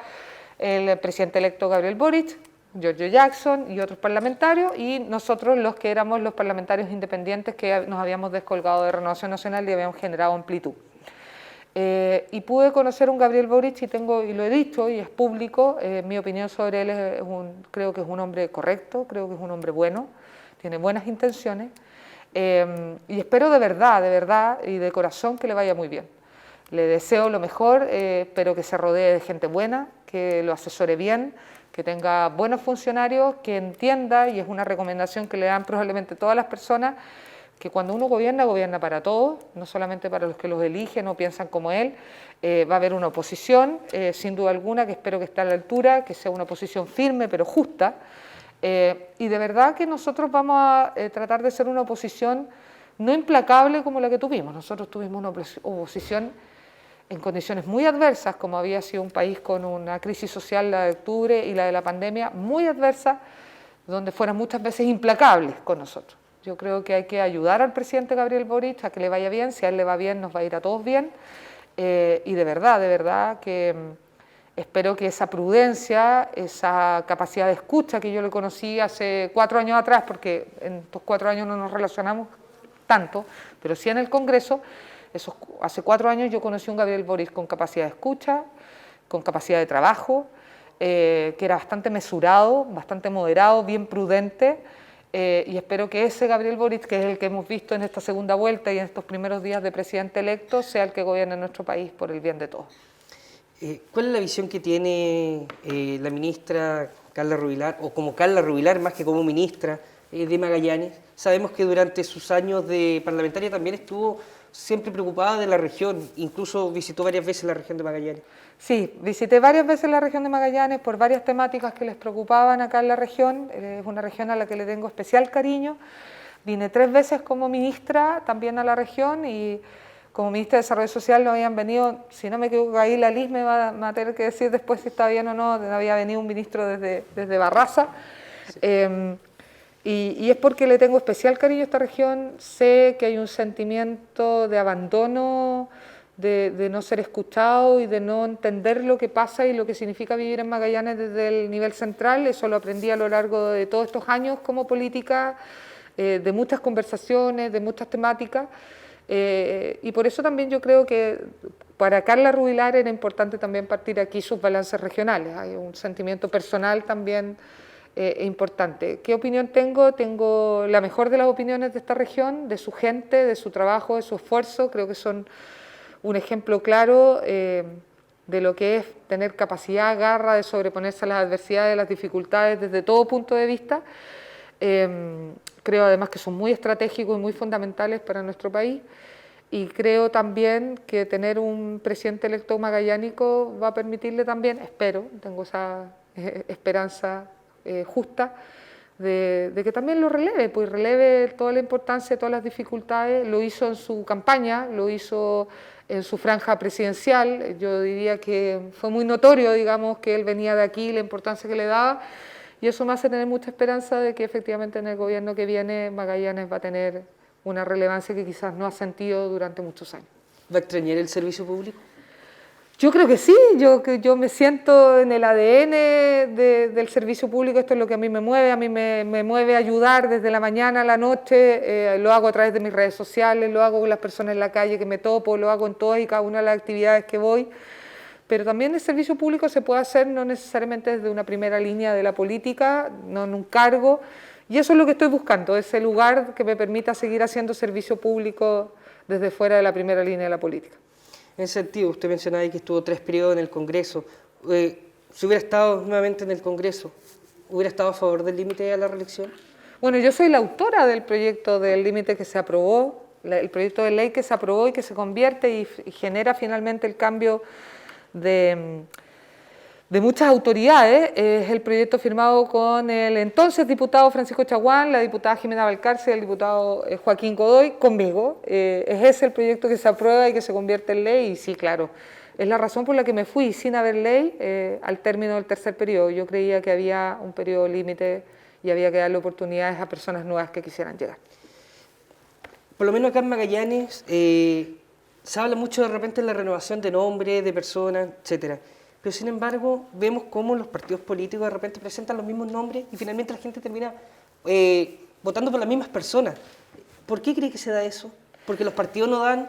el presidente electo Gabriel Boric, Giorgio Jackson y otros parlamentarios y nosotros los que éramos los parlamentarios independientes que nos habíamos descolgado de Renovación Nacional y habíamos generado amplitud. Y pude conocer a un Gabriel Boric y lo he dicho y es público, mi opinión sobre él creo que es un hombre correcto, creo que es un hombre bueno, tiene buenas intenciones y espero de verdad y de corazón que le vaya muy bien. Le deseo lo mejor, pero que se rodee de gente buena, que lo asesore bien, que tenga buenos funcionarios, que entienda, y es una recomendación que le dan probablemente todas las personas, que cuando uno gobierna, gobierna para todos, no solamente para los que los eligen o piensan como él. Va a haber una oposición, sin duda alguna, que espero que esté a la altura, que sea una oposición firme pero justa, y de verdad que nosotros vamos a tratar de ser una oposición no implacable como la que tuvimos. Nosotros tuvimos una oposición en condiciones muy adversas, como había sido un país con una crisis social, la de octubre y la de la pandemia, muy adversa, donde fueran muchas veces implacables con nosotros. Yo creo que hay que ayudar al presidente Gabriel Boric a que le vaya bien, si a él le va bien, nos va a ir a todos bien, y de verdad que espero que esa prudencia, esa capacidad de escucha que yo le conocí hace 4 años atrás, porque en estos 4 años no nos relacionamos tanto, pero sí en el Congreso, hace 4 años yo conocí a un Gabriel Boric con capacidad de escucha, con capacidad de trabajo, que era bastante mesurado, bastante moderado, bien prudente, y espero que ese Gabriel Boric, que es el que hemos visto en esta segunda vuelta y en estos primeros días de presidente electo, sea el que gobierne nuestro país por el bien de todos. ¿Cuál es la visión que tiene la ministra Carla Rubilar, o como Carla Rubilar más que como ministra de Magallanes? Sabemos que durante sus años de parlamentaria también estuvo siempre preocupada de la región, incluso visitó varias veces la región de Magallanes. Sí, visité varias veces la región de Magallanes por varias temáticas que les preocupaban acá en la región. Es una región a la que le tengo especial cariño. Vine 3 veces como ministra también a la región y como ministra de Desarrollo Social no habían venido, si no me equivoco, ahí la Liz me va a tener que decir después si está bien o no, había venido un ministro desde Barraza. Sí. Y es porque le tengo especial cariño a esta región. Sé que hay un sentimiento de abandono, de no ser escuchado y de no entender lo que pasa y lo que significa vivir en Magallanes desde el nivel central. Eso lo aprendí a lo largo de todos estos años como política, de muchas conversaciones, de muchas temáticas. Y por eso también yo creo que para Carla Rubilar era importante también partir aquí sus balances regionales. Hay un sentimiento personal también importante. ¿Qué opinión tengo? Tengo la mejor de las opiniones de esta región, de su gente, de su trabajo, de su esfuerzo. Creo que son un ejemplo claro de lo que es tener capacidad, garra de sobreponerse a las adversidades, a las dificultades desde todo punto de vista. Creo además que son muy estratégicos y muy fundamentales para nuestro país. Y creo también que tener un presidente electo magallánico va a permitirle también, espero, tengo esa esperanza justa, de que también lo releve, pues releve toda la importancia, todas las dificultades. Lo hizo en su campaña, lo hizo en su franja presidencial. Yo diría que fue muy notorio, digamos, que él venía de aquí, la importancia que le daba, y eso me hace tener mucha esperanza de que efectivamente en el gobierno que viene Magallanes va a tener una relevancia que quizás no ha sentido durante muchos años. ¿Va a extrañar el servicio público? Yo creo que sí, yo me siento en el ADN del servicio público, esto es lo que a mí me mueve ayudar desde la mañana a la noche, lo hago a través de mis redes sociales, lo hago con las personas en la calle que me topo, lo hago en todas y cada una de las actividades que voy, pero también el servicio público se puede hacer no necesariamente desde una primera línea de la política, no en un cargo, y eso es lo que estoy buscando, ese lugar que me permita seguir haciendo servicio público desde fuera de la primera línea de la política. En ese sentido, usted mencionaba que estuvo 3 periodos en el Congreso. Si hubiera estado nuevamente en el Congreso, ¿hubiera estado a favor del límite a la reelección? Bueno, yo soy la autora del proyecto del límite que se aprobó, el proyecto de ley que se aprobó y que se convierte y genera finalmente el cambio de muchas autoridades. Es el proyecto firmado con el entonces diputado Francisco Chaguán, la diputada Jimena Valcárcel, el diputado Joaquín Godoy, conmigo. Es ese el proyecto que se aprueba y que se convierte en ley, y sí, claro, es la razón por la que me fui sin haber ley al término del tercer periodo. Yo creía que había un periodo límite y había que darle oportunidades a personas nuevas que quisieran llegar. Por lo menos acá en Magallanes se habla mucho de repente de la renovación de nombres, de personas, etcétera. Pero sin embargo, vemos cómo los partidos políticos de repente presentan los mismos nombres y finalmente la gente termina votando por las mismas personas. ¿Por qué cree que se da eso? ¿Porque los partidos no dan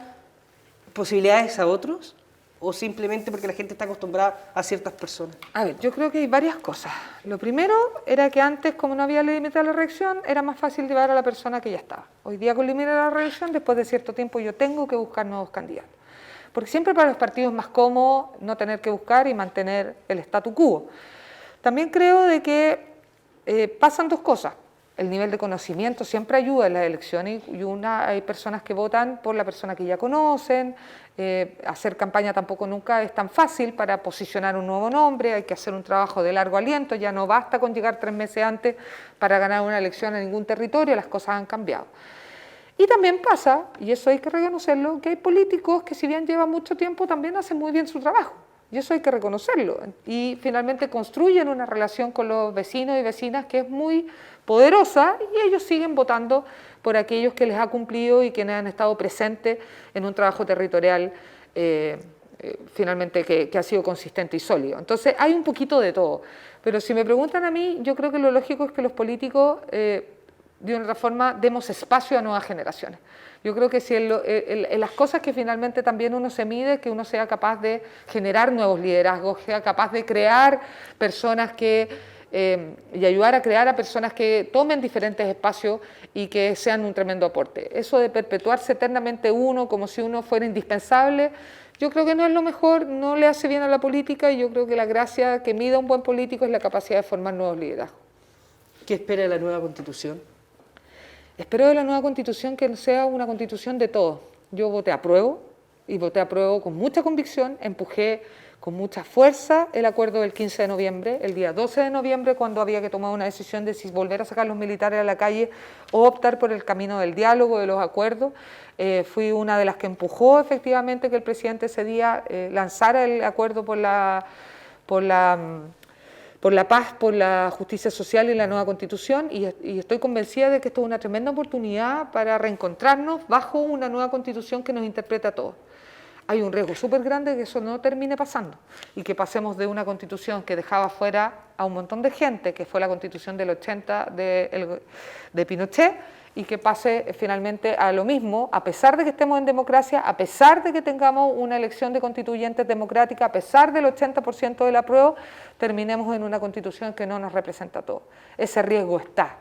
posibilidades a otros? ¿O simplemente porque la gente está acostumbrada a ciertas personas? A ver, yo creo que hay varias cosas. Lo primero era que antes, como no había límite a la reelección, era más fácil llevar a la persona que ya estaba. Hoy día con límite a la reelección, después de cierto tiempo yo tengo que buscar nuevos candidatos. Porque siempre para los partidos es más cómodo no tener que buscar y mantener el statu quo. También creo de que pasan dos cosas. El nivel de conocimiento siempre ayuda en las elecciones y hay personas que votan por la persona que ya conocen. Hacer campaña tampoco nunca es tan fácil para posicionar un nuevo nombre, hay que hacer un trabajo de largo aliento, ya no basta con llegar 3 meses antes para ganar una elección en ningún territorio, las cosas han cambiado. Y también pasa, y eso hay que reconocerlo, que hay políticos que si bien llevan mucho tiempo también hacen muy bien su trabajo. Y eso hay que reconocerlo. Y finalmente construyen una relación con los vecinos y vecinas que es muy poderosa y ellos siguen votando por aquellos que les ha cumplido y quienes han estado presentes en un trabajo territorial finalmente que ha sido consistente y sólido. Entonces hay un poquito de todo. Pero si me preguntan a mí, yo creo que lo lógico es que los políticos de una otra forma demos espacio a nuevas generaciones. Yo creo que si en las cosas que finalmente también uno se mide, que uno sea capaz de generar nuevos liderazgos, sea capaz de crear personas y ayudar a crear a personas que tomen diferentes espacios y que sean un tremendo aporte. Eso de perpetuarse eternamente uno como si uno fuera indispensable, yo creo que no es lo mejor, no le hace bien a la política y yo creo que la gracia que mida un buen político es la capacidad de formar nuevos liderazgos. ¿Qué espera de la nueva Constitución? Espero de la nueva Constitución que sea una Constitución de todos. Yo voté apruebo y voté apruebo con mucha convicción, empujé con mucha fuerza el acuerdo del 15 de noviembre, el día 12 de noviembre, cuando había que tomar una decisión de si volver a sacar a los militares a la calle o optar por el camino del diálogo, de los acuerdos. Fui una de las que empujó efectivamente que el presidente ese día lanzara el acuerdo por la paz, por la justicia social y la nueva Constitución, y estoy convencida de que esto es una tremenda oportunidad para reencontrarnos bajo una nueva Constitución que nos interpreta a todos. Hay un riesgo súper grande de que eso no termine pasando y que pasemos de una Constitución que dejaba fuera a un montón de gente, que fue la Constitución del 80 de Pinochet, y que pase finalmente a lo mismo, a pesar de que estemos en democracia, a pesar de que tengamos una elección de constituyentes democrática, a pesar del 80% del apruebo, terminemos en una constitución que no nos representa a todos. Ese riesgo está,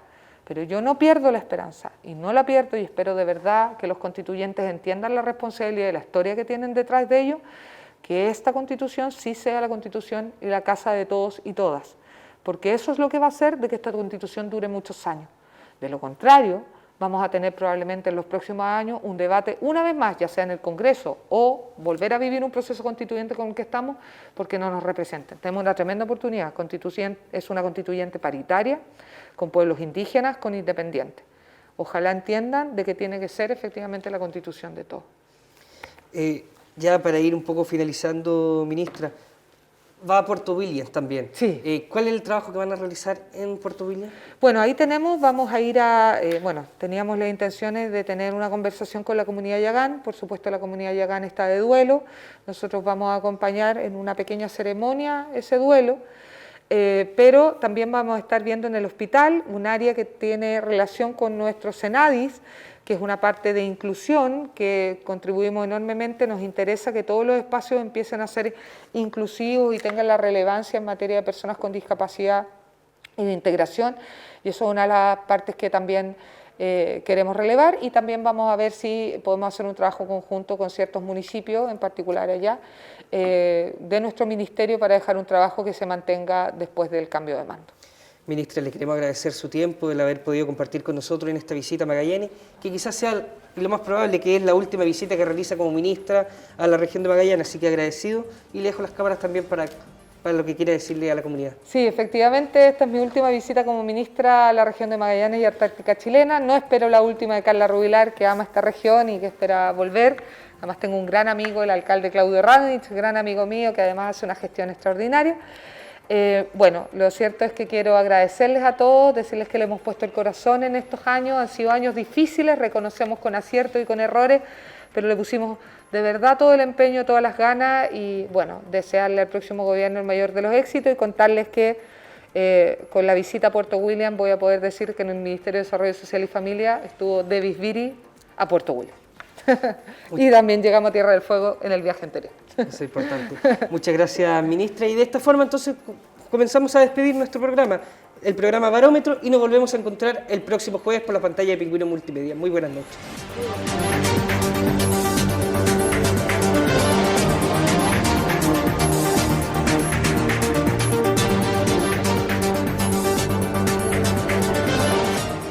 pero yo no pierdo la esperanza y no la pierdo y espero de verdad que los constituyentes entiendan la responsabilidad y la historia que tienen detrás de ello, que esta constitución sí sea la constitución y la casa de todos y todas, porque eso es lo que va a hacer de que esta constitución dure muchos años. De lo contrario, vamos a tener probablemente en los próximos años un debate una vez más, ya sea en el Congreso o volver a vivir un proceso constituyente con el que estamos, porque no nos representan. Tenemos una tremenda oportunidad. Es una constituyente paritaria, con pueblos indígenas, con independientes. Ojalá entiendan de que tiene que ser efectivamente la constitución de todos. Ya para ir un poco finalizando, ministra, va a Puerto Williams también. Sí. ¿Cuál es el trabajo que van a realizar en Puerto Williams? Bueno, ahí vamos a ir teníamos las intenciones de tener una conversación con la comunidad yagán. Por supuesto, la comunidad yagán está de duelo. Nosotros vamos a acompañar en una pequeña ceremonia ese duelo, pero también vamos a estar viendo en el hospital un área que tiene relación con nuestro Senadis, que es una parte de inclusión que contribuimos enormemente. Nos interesa que todos los espacios empiecen a ser inclusivos y tengan la relevancia en materia de personas con discapacidad y de integración, y eso es una de las partes que también queremos relevar, y también vamos a ver si podemos hacer un trabajo conjunto con ciertos municipios, en particular allá, de nuestro ministerio, para dejar un trabajo que se mantenga después del cambio de mando. Ministra, le queremos agradecer su tiempo, el haber podido compartir con nosotros en esta visita a Magallanes, que quizás sea lo más probable que es la última visita que realiza como ministra a la región de Magallanes, así que agradecido, y le dejo las cámaras también para lo que quiera decirle a la comunidad. Sí, efectivamente, esta es mi última visita como ministra a la región de Magallanes y Antártica Chilena. No espero la última de Carla Rubilar, que ama esta región y que espera volver. Además tengo un gran amigo, el alcalde Claudio Radnich, gran amigo mío, que además hace una gestión extraordinaria. Lo cierto es que quiero agradecerles a todos, decirles que le hemos puesto el corazón en estos años. Han sido años difíciles, reconocemos con acierto y con errores, pero le pusimos de verdad todo el empeño, todas las ganas, y desearle al próximo gobierno el mayor de los éxitos y contarles que con la visita a Puerto Williams voy a poder decir que en el Ministerio de Desarrollo Social y Familia estuvo Davis Viri a Puerto Williams. Y también llegamos a Tierra del Fuego en el viaje anterior. Eso es importante. Muchas gracias, ministra. Y de esta forma entonces comenzamos a despedir nuestro programa, el programa Barómetro, y nos volvemos a encontrar el próximo jueves por la pantalla de Pingüino Multimedia. Muy buenas noches.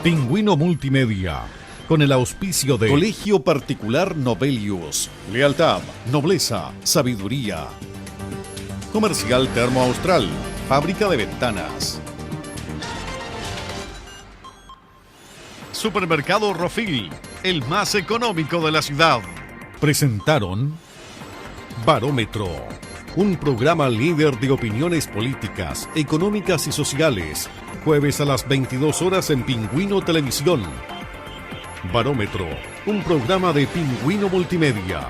Pingüino Multimedia, con el auspicio de Colegio Particular Novelius. Lealtad, nobleza, sabiduría. Comercial Termo Austral, fábrica de ventanas. Supermercado Rofil, el más económico de la ciudad. Presentaron Barómetro, un programa líder de opiniones políticas, económicas y sociales. Jueves a las 22 horas en Pingüino Televisión. Barómetro, un programa de Pingüino Multimedia.